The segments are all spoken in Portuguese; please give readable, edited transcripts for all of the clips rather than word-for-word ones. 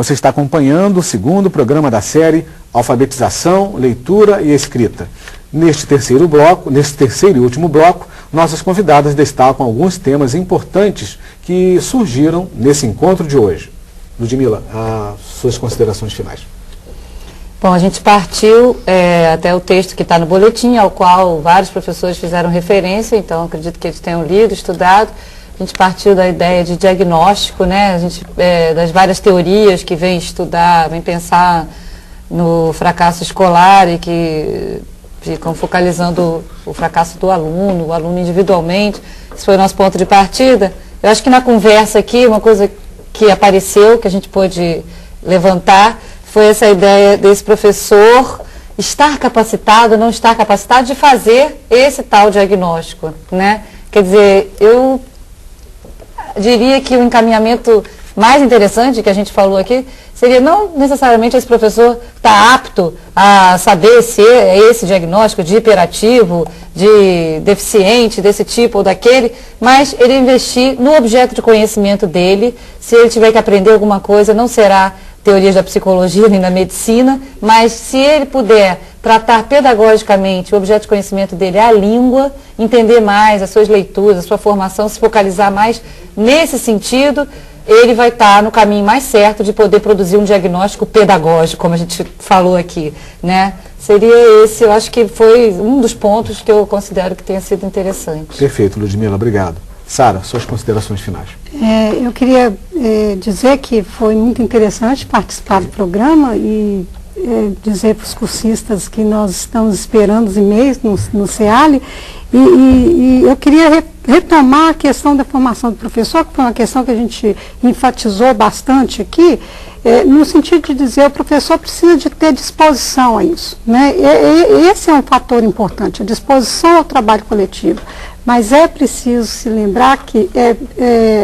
Você está acompanhando o segundo programa da série Alfabetização, Leitura e Escrita. Neste terceiro e último bloco, nossas convidadas destacam alguns temas importantes que surgiram nesse encontro de hoje. Ludmila, as suas considerações finais. Bom, a gente partiu até o texto que está no boletim, ao qual vários professores fizeram referência, então acredito que eles tenham lido, estudado. A gente partiu da ideia de diagnóstico, né? Das várias teorias que vem estudar, vem pensar no fracasso escolar e que ficam focalizando o fracasso do aluno, o aluno individualmente. Esse foi o nosso ponto de partida. Eu acho que na conversa aqui, uma coisa que apareceu, que a gente pôde levantar, foi essa ideia desse professor estar capacitado, não estar capacitado de fazer esse tal diagnóstico, né? Quer dizer, eu diria que o encaminhamento mais interessante que a gente falou aqui seria não necessariamente esse professor estar apto a saber se é esse diagnóstico de hiperativo, de deficiente, desse tipo ou daquele, mas ele investir no objeto de conhecimento dele. Se ele tiver que aprender alguma coisa, não será teorias da psicologia nem da medicina, mas se ele puder tratar pedagogicamente o objeto de conhecimento dele é a língua, entender mais as suas leituras, a sua formação, se focalizar mais nesse sentido, ele vai estar no caminho mais certo de poder produzir um diagnóstico pedagógico, como a gente falou aqui, né? Seria esse, eu acho que foi um dos pontos que eu considero que tenha sido interessante. Perfeito, Ludmila, obrigado. Sara, suas considerações finais. Eu queria dizer que foi muito interessante participar do programa e dizer para os cursistas que nós estamos esperando os e-mails no CEALI e eu queria retomar a questão da formação do professor, que foi uma questão que a gente enfatizou bastante aqui, no sentido de dizer que o professor precisa de ter disposição a isso, né? Esse é um fator importante, a disposição ao trabalho coletivo. Mas é preciso se lembrar que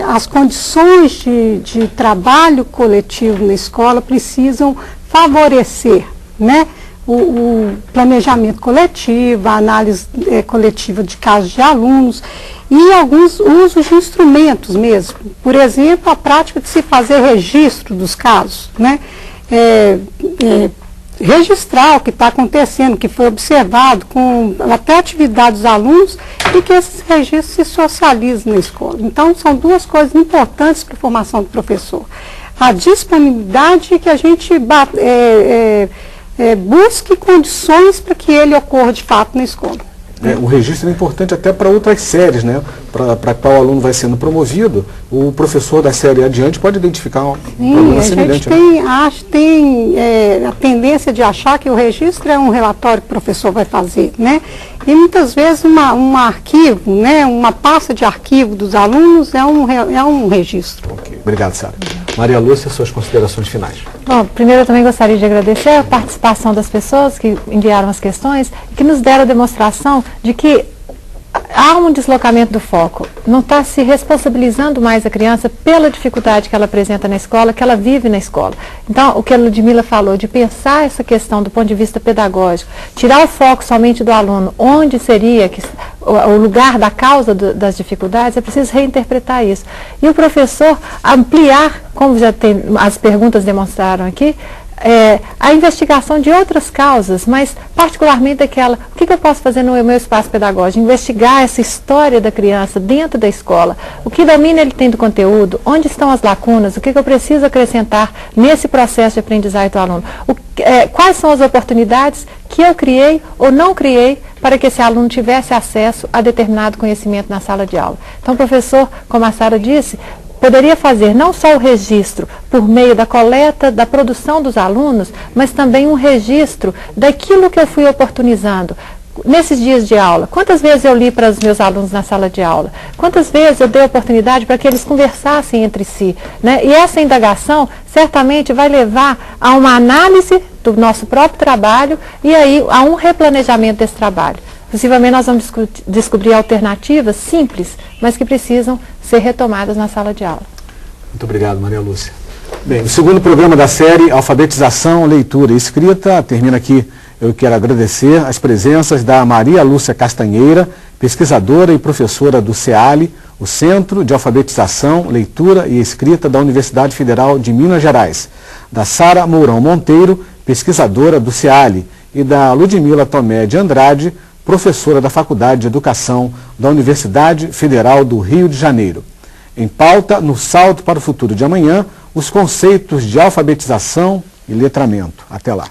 as condições de trabalho coletivo na escola precisam favorecer, né, o planejamento coletivo, a análise coletiva de casos de alunos e alguns usos de instrumentos mesmo. Por exemplo, a prática de se fazer registro dos casos, né, registrar o que está acontecendo, que foi observado, com até a atividade dos alunos, e que esses registros se socializem na escola. Então, são duas coisas importantes para a formação do professor. A disponibilidade e que a gente busque condições para que ele ocorra de fato na escola. O registro é importante até para outras séries, né? Para qual o aluno vai sendo promovido, o professor da série adiante pode identificar um problema semelhante. A gente tem a tendência de achar que o registro é um relatório que o professor vai fazer, né? E muitas vezes um arquivo, né? Uma pasta de arquivo dos alunos é um registro. Ok, obrigado, Sara. Maria Lúcia, suas considerações finais. Bom, primeiro eu também gostaria de agradecer a participação das pessoas que enviaram as questões e que nos deram a demonstração de que há um deslocamento do foco, não está se responsabilizando mais a criança pela dificuldade que ela apresenta na escola, que ela vive na escola. Então, o que a Ludmila falou, de pensar essa questão do ponto de vista pedagógico, tirar o foco somente do aluno, onde seria o lugar da causa das dificuldades, é preciso reinterpretar isso. E o professor ampliar, como já tem, as perguntas demonstraram aqui, a investigação de outras causas, mas particularmente daquela, o que eu posso fazer no meu espaço pedagógico? Investigar essa história da criança dentro da escola, o que domínio ele tem do conteúdo, onde estão as lacunas, o que eu preciso acrescentar nesse processo de aprendizagem do aluno, quais são as oportunidades que eu criei ou não criei para que esse aluno tivesse acesso a determinado conhecimento na sala de aula. Então, professor, como a Sara disse, poderia fazer não só o registro por meio da coleta, da produção dos alunos, mas também um registro daquilo que eu fui oportunizando. Nesses dias de aula, quantas vezes eu li para os meus alunos na sala de aula? Quantas vezes eu dei oportunidade para que eles conversassem entre si, né? E essa indagação certamente vai levar a uma análise do nosso próprio trabalho e aí a um replanejamento desse trabalho. Possivelmente nós vamos descobrir alternativas simples, mas que precisam ser retomadas na sala de aula. Muito obrigado, Maria Lúcia. Bem, o segundo programa da série Alfabetização, Leitura e Escrita termina aqui. Eu quero agradecer as presenças da Maria Lúcia Castanheira, pesquisadora e professora do CEALI, o Centro de Alfabetização, Leitura e Escrita da Universidade Federal de Minas Gerais, da Sara Mourão Monteiro, pesquisadora do CEALI, e da Ludmila Tomé de Andrade, professora da Faculdade de Educação da Universidade Federal do Rio de Janeiro. Em pauta, no Salto para o Futuro de Amanhã, os conceitos de alfabetização e letramento. Até lá.